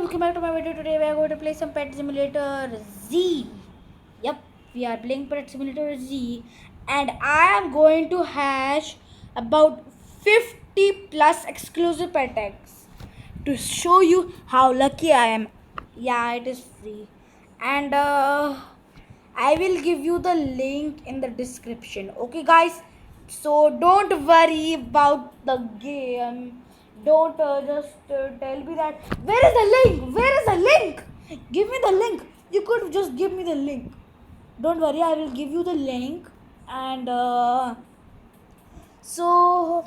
welcome back to my video. Today we are going to play some Pet Simulator Z. Yep, we are playing Pet Simulator Z, and I am going to hash about 50 plus exclusive pet eggs to show you how lucky I am. Yeah, it is free, and I will give you the link in the description. Okay, guys, so don't worry about the game. Don't just tell me that where is the link? Where is the link? Give me the link. You could just give me the link. Don't worry, I will give you the link. And so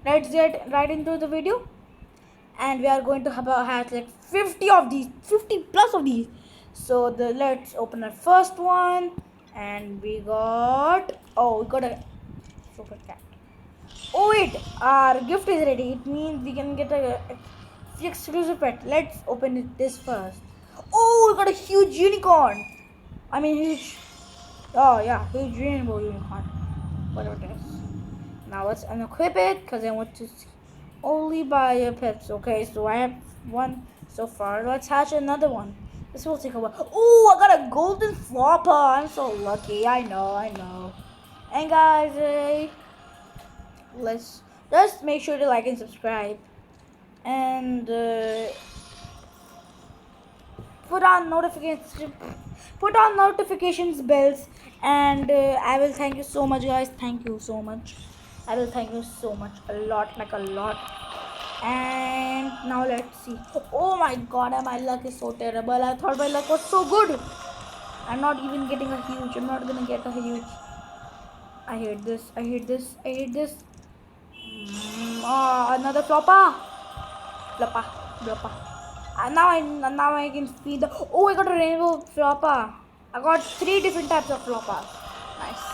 let's get right into the video. And we are going to have like 50 of these, 50 plus of these. So let's open our first one. And we got a super cat. Oh wait, our gift is ready. It means we can get a exclusive pet. Let's open this first. Oh, we got a huge unicorn. I mean huge. Oh yeah, huge rainbow unicorn. Whatever it is. Now let's unequip it because I want to only buy pets. Okay, so I have one so far. Let's hatch another one. This will take a while. Oh, I got a golden FLOPPA. I'm so lucky. I know. And guys, let's just make sure to like and subscribe, and put on notifications bells, and I will thank you so much, guys. Thank you so much. I will thank you so much, a lot. And now let's see. Oh my god, my luck is so terrible. I thought my luck was so good. I'm not even getting a huge. I'm not gonna get a huge. I hate this. Another floppa. Now I can feed the. Oh, I got a rainbow floppa. I got 3 different types of floppas. Nice.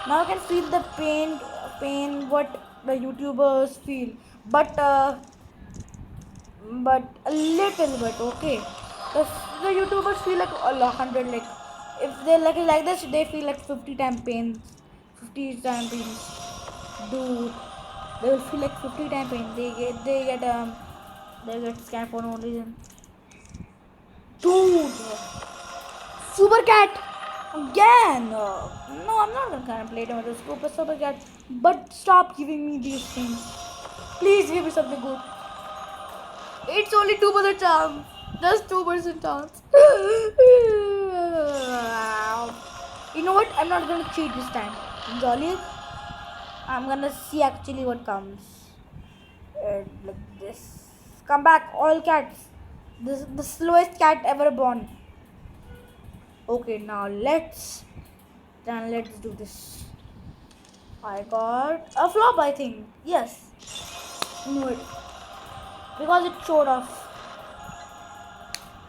Now I can feel the pain what the YouTubers feel, but a little bit. Okay, the YouTubers feel like 100. Like if they like this, they feel like 50 times pain. 50 times pain. Dude, they will feel like 50 times pain. They get scanned for no reason. Dude, super cat again. No, I'm not gonna play them with the super cat. But stop giving me these things. Please give me something good. It's only 2% chance. Just 2% chance. You know what? I'm not gonna cheat this time. Jolly. I'm gonna see actually what comes. Like this. Come back, all cats. This is the slowest cat ever born. Okay, now let's do this. I got a flop, I think. Yes. No, because it showed off.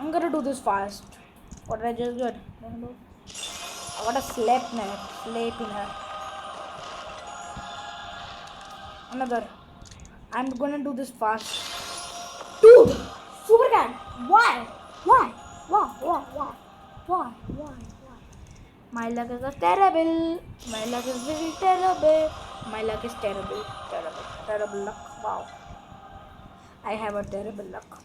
I'm gonna do this fast. What did I just get? I got a sleeping. Another. I'm gonna do this fast. Dude! Super cat! Why? My luck is terrible. My luck is very terrible. My luck is terrible luck. Wow. I have a terrible luck.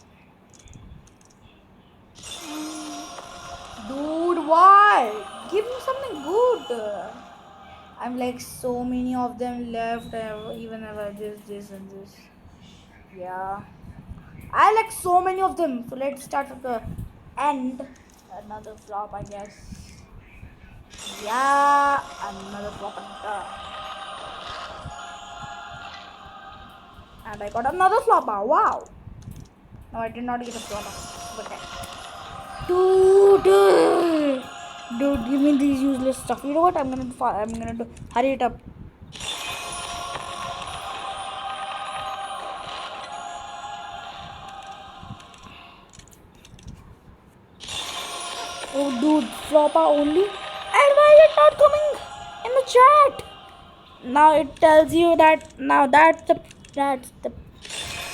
Dude, why? Give me something good. I'm like so many of them left. Even if this and this. Yeah. I like so many of them. So let's start at the end. Another flop, I guess. Yeah, another flop. And I got another flopper. Wow. No, I did not get a flopper. Okay. Dude, give me these useless stuff. You know what? I'm gonna do. Hurry it up. Oh, dude, flopper only. And why is it not coming in the chat? Now it tells you that now that's the.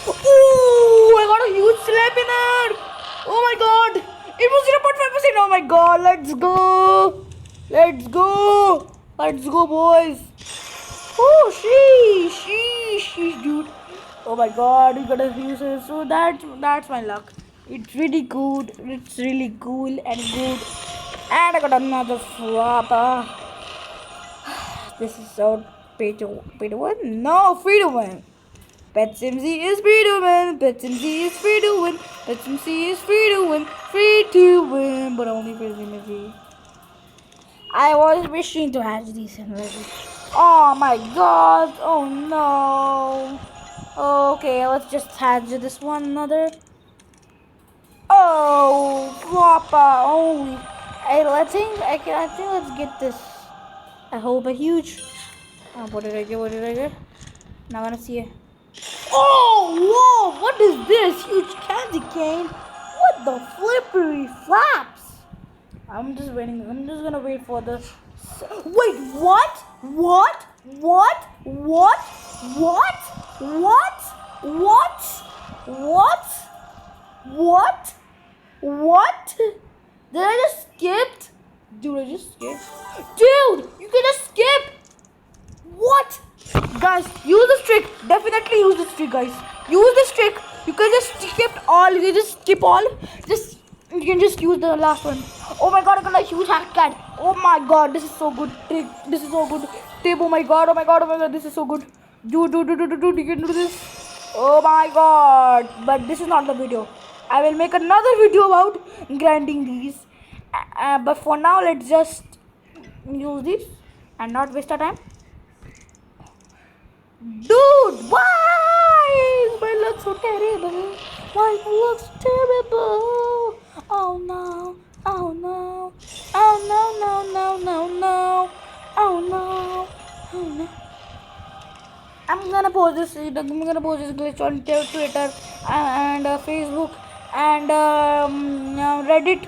Oh, I got a huge slap in it. Oh my god, it was 0.5%. Oh my god, let's go, boys. Oh, sheesh, dude. Oh my god, we got a huge. So that's my luck. It's really good. It's really cool and good. And I got another flopper. This is so pay to win? No, free to win. PetSimC is free to win. PetSimC is free to win. PetSimC is free to win. Free to win, but only for PetSimC. I was wishing to hatch these already. Oh my god. Oh no. Okay, let's just hatch this one another. Oh, floppa only. I think let's get this. I hope a huge. Oh, what did I get? What did I get? Not gonna see it. Oh, whoa! What is this? Huge candy cane? What the flippery flaps? I'm just waiting. I'm just gonna wait for the. Wait, what? What? What? What? What? What? What? What? What? What? Did I just skip? Dude, I just skipped. Dude, you can just skip. What? Guys, use this trick. Definitely use this trick, guys. Use this trick. You can just skip all. You can just skip all. You can just use the last one. Oh my god, I got a huge hack cat. Oh my god, this is so good trick. This is so good tip. Oh my god, oh my god, oh my god, this is so good. Dude, you can do this. Oh my god. But this is not the video. I will make another video about grinding these. But for now, let's just use this and not waste our time. Dude, why is my luck so terrible? Why is my luck so terrible? Oh no, oh no, oh no, no, no, no, no, oh no, oh no. I'm gonna post this glitch on Twitter and Facebook and Reddit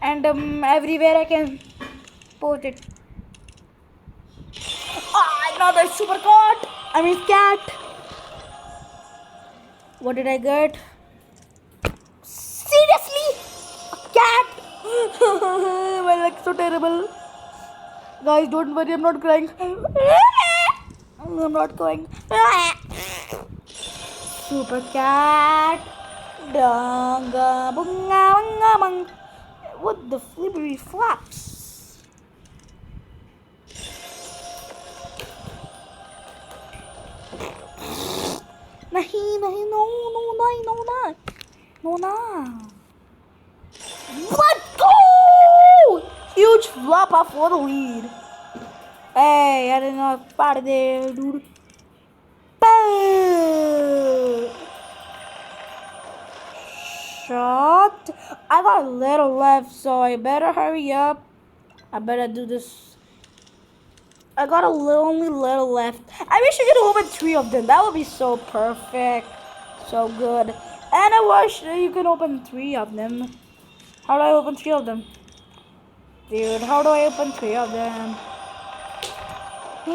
and everywhere I can post it. Another super cat. What did I get? Seriously? A cat? My luck's so terrible. Guys, don't worry, I'm not crying. I'm not crying. Super cat. Danga bunga bunga bung. What the flippery flaps? Nahi, no. Let's go! Huge flopper for the lead. Hey, I didn't know part of there, dude. Boom! Shot. I got a little left, so I better hurry up. I better do this. I got only little left. I wish I could open 3 of them. That would be so perfect. So good. And I wish you could open 3 of them. How do I open 3 of them? Dude, how do I open 3 of them? I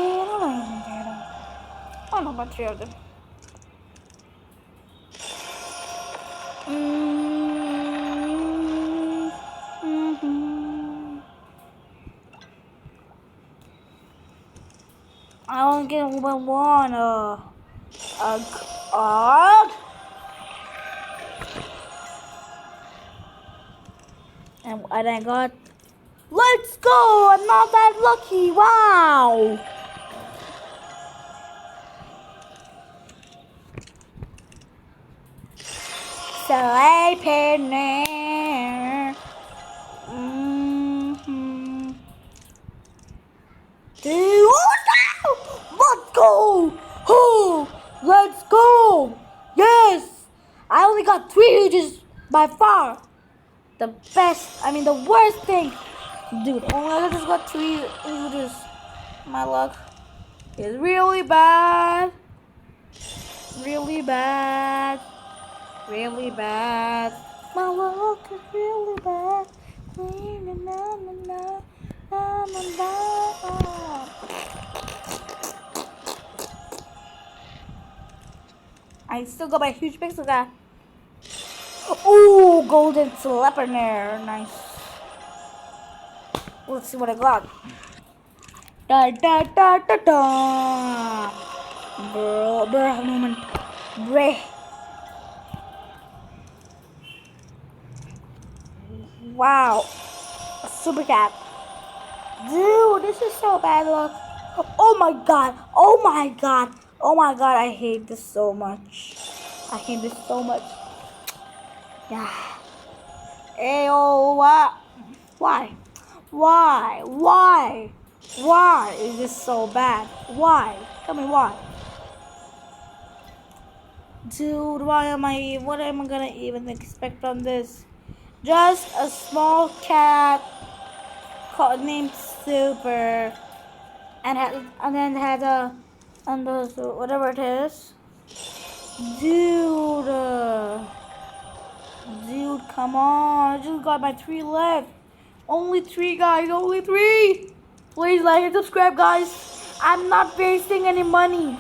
don't know about 3 of them. I only get one. And I got. Let's go! I'm not that lucky. Wow! So I partner. Dude, let's go! Oh, let's go! Yes! I only got 3 huges by far. The worst thing. Dude, only I just got 3 huges. My luck is really bad. Really bad. Really bad. My luck is really bad. I still got my huge pixel guy. Ooh, golden sleepernair. Nice. Let's see what I got. Da da da da da. Bro, moment. Bray. Wow, a super cat. Dude, this is so bad. Look. Oh my god. Oh my god. Oh my god. I hate this so much. I hate this so much. Yeah. Ayo, what? Why? Why? Why? Why is this so bad? Why? Tell me why. Dude, why am I? What am I gonna even expect from this? Just a small cat named Super, and then had a and those whatever it is. Dude, dude, come on! I just got my 3 left. Only 3, guys. Only 3. Please like and subscribe, guys. I'm not wasting any money.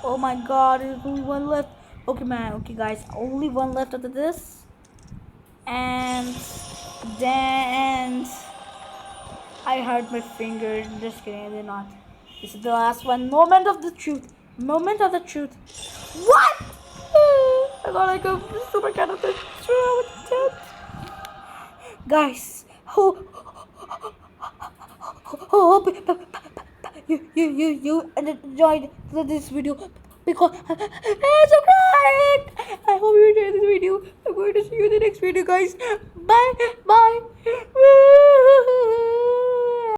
Oh my god, there's only 1 left. Okay, man. Okay, guys. Only 1 left after this. And then I hurt my finger. Just kidding, I did not. This is the last one. Moment of the truth. Moment of the truth. What? I got like a super kind of thing. Guys, hope you enjoyed this video because I'm so crying. I hope you enjoyed this video. I'm going to see you in the next video, guys. Bye.